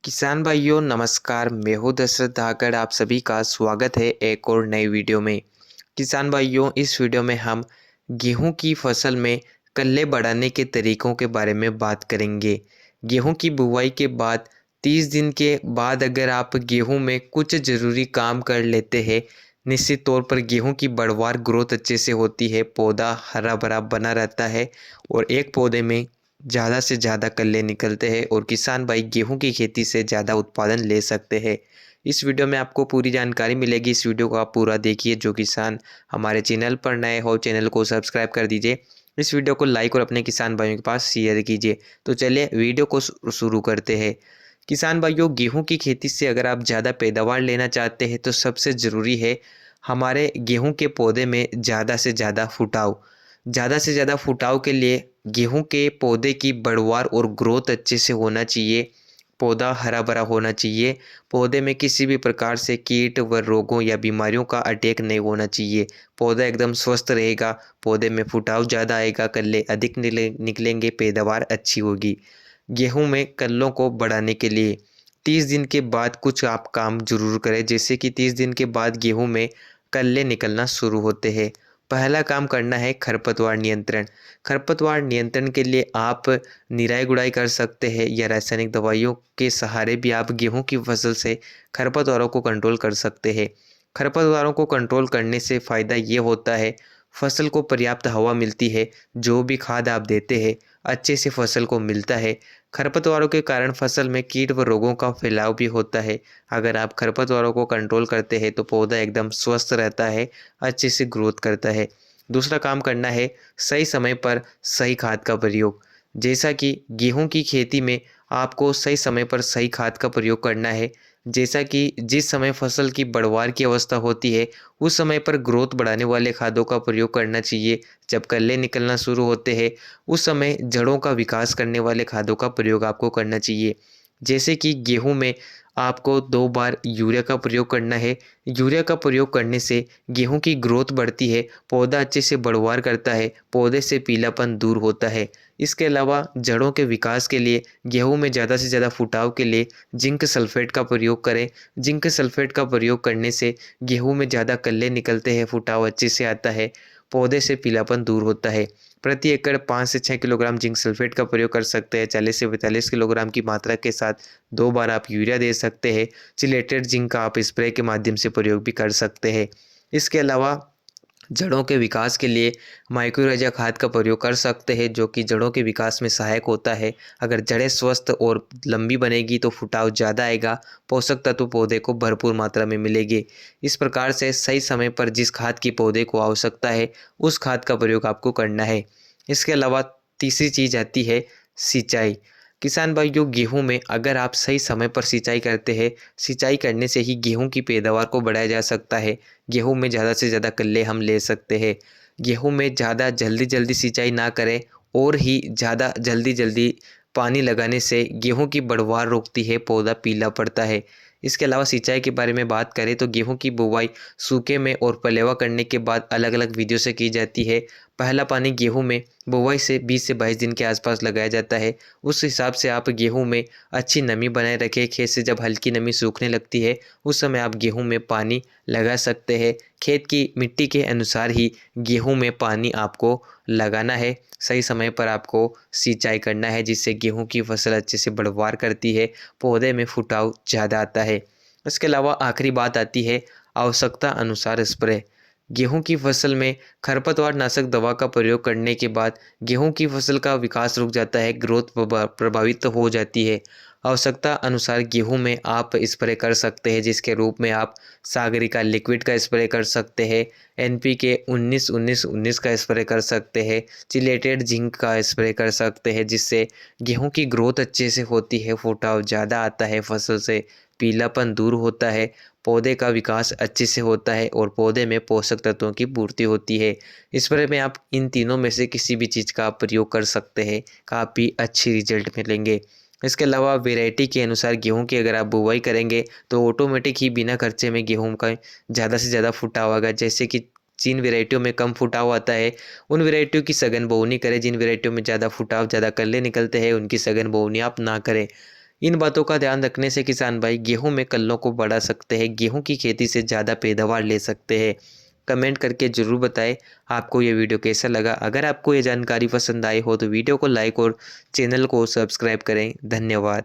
किसान भाइयों नमस्कार। मैं हूं दशरथ धाकड़। आप सभी का स्वागत है एक और नई वीडियो में। किसान भाइयों, इस वीडियो में हम गेहूं की फसल में कल्ले बढ़ाने के तरीकों के बारे में बात करेंगे। गेहूं की बुवाई के बाद 30 दिन के बाद अगर आप गेहूं में कुछ ज़रूरी काम कर लेते हैं, निश्चित तौर पर गेहूं की बढ़वार ग्रोथ अच्छे से होती है, पौधा हरा भरा बना रहता है और एक पौधे में ज़्यादा से ज़्यादा कल्ले निकलते हैं और किसान भाई गेहूं की खेती से ज़्यादा उत्पादन ले सकते हैं। इस वीडियो में आपको पूरी जानकारी मिलेगी। इस वीडियो को आप पूरा देखिए। जो किसान हमारे चैनल पर नए हो, चैनल को सब्सक्राइब कर दीजिए। इस वीडियो को लाइक और अपने किसान भाइयों के पास शेयर कीजिए। तो चलिए वीडियो को शुरू करते हैं। किसान भाइयों, गेहूं की खेती से अगर आप ज़्यादा पैदावार लेना चाहते हैं तो सबसे ज़रूरी है हमारे गेहूं के पौधे में ज़्यादा से ज़्यादा फुटाव। ज़्यादा से ज़्यादा फुटाव के लिए गेहूं के पौधे की बढ़वार और ग्रोथ अच्छे से होना चाहिए। पौधा हरा भरा होना चाहिए। पौधे में किसी भी प्रकार से कीट व रोगों या बीमारियों का अटैक नहीं होना चाहिए। पौधा एकदम स्वस्थ रहेगा, पौधे में फुटाव ज़्यादा आएगा, कल्ले अधिक निकलेंगे, पैदावार अच्छी होगी। गेहूं में कल्लों को बढ़ाने के लिए 30 दिन के बाद कुछ आप काम जरूर करें। जैसे कि 30 दिन के बाद गेहूं में कल्ले निकलना शुरू होते हैं। पहला काम करना है खरपतवार नियंत्रण। खरपतवार नियंत्रण के लिए आप निराई गुड़ाई कर सकते हैं या रासायनिक दवाइयों के सहारे भी आप गेहूं की फसल से खरपतवारों को कंट्रोल कर सकते हैं। खरपतवारों को कंट्रोल करने से फ़ायदा ये होता है, फसल को पर्याप्त हवा मिलती है, जो भी खाद आप देते हैं अच्छे से फसल को मिलता है। खरपतवारों के कारण फसल में कीट व रोगों का फैलाव भी होता है। अगर आप खरपतवारों को कंट्रोल करते हैं तो पौधा एकदम स्वस्थ रहता है, अच्छे से ग्रोथ करता है। दूसरा काम करना है सही समय पर सही खाद का प्रयोग। जैसा कि गेहूं की खेती में आपको सही समय पर सही खाद का प्रयोग करना है। जैसा कि जिस समय फसल की बढ़वार की अवस्था होती है उस समय पर ग्रोथ बढ़ाने वाले खादों का प्रयोग करना चाहिए। जब कल्ले निकलना शुरू होते हैं उस समय जड़ों का विकास करने वाले खादों का प्रयोग आपको करना चाहिए। जैसे कि गेहूं में आपको 2 बार यूरिया का प्रयोग करना है। यूरिया का प्रयोग करने से गेहूं की ग्रोथ बढ़ती है, पौधा अच्छे से बढ़वार करता है, पौधे से पीलापन दूर होता है। इसके अलावा जड़ों के विकास के लिए गेहूं में ज़्यादा से ज़्यादा फुटाव के लिए जिंक सल्फेट का प्रयोग करें। जिंक सल्फेट का प्रयोग करने से गेहूं में ज़्यादा कल्ले निकलते हैं, फुटाव अच्छे से आता है, पौधे से पीलापन दूर होता है। प्रति एकड़ 5 से 6 किलोग्राम जिंक सल्फेट का प्रयोग कर सकते हैं। 40 से 45 किलोग्राम की मात्रा के साथ 2 बार आप यूरिया दे सकते हैं। चिलेटेड जिंक का आप स्प्रे के माध्यम से प्रयोग भी कर सकते हैं। इसके अलावा जड़ों के विकास के लिए माइक्रोरेजा खाद का प्रयोग कर सकते हैं, जो कि जड़ों के विकास में सहायक होता है। अगर जड़ें स्वस्थ और लंबी बनेगी तो फुटाव ज़्यादा आएगा, पोषक तत्व पौधे को भरपूर मात्रा में मिलेंगे। इस प्रकार से सही समय पर जिस खाद की पौधे को आवश्यकता है उस खाद का प्रयोग आपको करना है। इसके अलावा तीसरी चीज़ आती है सिंचाई। किसान भाइयों, गेहूं में अगर आप सही समय पर सिंचाई करते हैं, सिंचाई करने से ही गेहूं की पैदावार को बढ़ाया जा सकता है। गेहूं में ज़्यादा से ज़्यादा कल्ले हम ले सकते हैं। गेहूं में ज़्यादा जल्दी जल्दी सिंचाई ना करें और ही ज़्यादा जल्दी जल्दी पानी लगाने से गेहूं की बढ़वार रुकती है, पौधा पीला पड़ता है। इसके अलावा सिंचाई के बारे में बात करें तो गेहूं की बुवाई सूखे में और पलेवा करने के बाद अलग अलग विधियों से की जाती है। पहला पानी गेहूं में बुवाई से 20 से 22 दिन के आसपास लगाया जाता है। उस हिसाब से आप गेहूं में अच्छी नमी बनाए रखें। खेत से जब हल्की नमी सूखने लगती है उस समय आप गेहूं में पानी लगा सकते हैं। खेत की मिट्टी के अनुसार ही गेहूं में पानी आपको लगाना है। सही समय पर आपको सिंचाई करना है, जिससे गेहूं की फसल अच्छे से बढ़वार करती है, पौधे में फुटाव ज़्यादा आता है। इसके अलावा आखिरी बात आती है आवश्यकता अनुसार स्प्रे। गेहूं की फसल में खरपतवार नाशक दवा का प्रयोग करने के बाद गेहूं की फसल का विकास रुक जाता है, ग्रोथ प्रभावित हो जाती है। आवश्यकता अनुसार गेहूं में आप स्प्रे कर सकते हैं, जिसके रूप में आप सागरिका लिक्विड का स्प्रे कर सकते हैं, NPK 19-19-19 का स्प्रे कर सकते हैं, चिलेटेड जिंक का स्प्रे कर सकते हैं, जिससे गेहूं की ग्रोथ अच्छे से होती है, फुटाव ज़्यादा आता है, फसल से पीलापन दूर होता है, पौधे का विकास अच्छे से होता है और पौधे में पोषक तत्वों की पूर्ति होती है। स्प्रे में आप इन तीनों में से किसी भी चीज़ का प्रयोग कर सकते हैं, काफ़ी अच्छी रिजल्ट मिलेंगे। इसके अलावा वैरायटी के अनुसार गेहूं की अगर आप बुवाई करेंगे तो ऑटोमेटिक ही बिना खर्चे में गेहूं का ज़्यादा से ज़्यादा फुटाव आएगा। जैसे कि जिन वैरायटियों में कम फुटाव आता है उन वैरायटियों की सघन बोवनी करें। जिन वैरायटियों में ज़्यादा फुटाव, ज़्यादा कल्ले निकलते हैं उनकी सघन बोवनी आप ना करें। इन बातों का ध्यान रखने से किसान भाई गेहूं में कल्लों को बढ़ा सकते हैं, गेहूं की खेती से ज़्यादा पैदावार ले सकते हैं। कमेंट करके ज़रूर बताएं आपको ये वीडियो कैसा लगा। अगर आपको ये जानकारी पसंद आई हो तो वीडियो को लाइक और चैनल को सब्सक्राइब करें। धन्यवाद।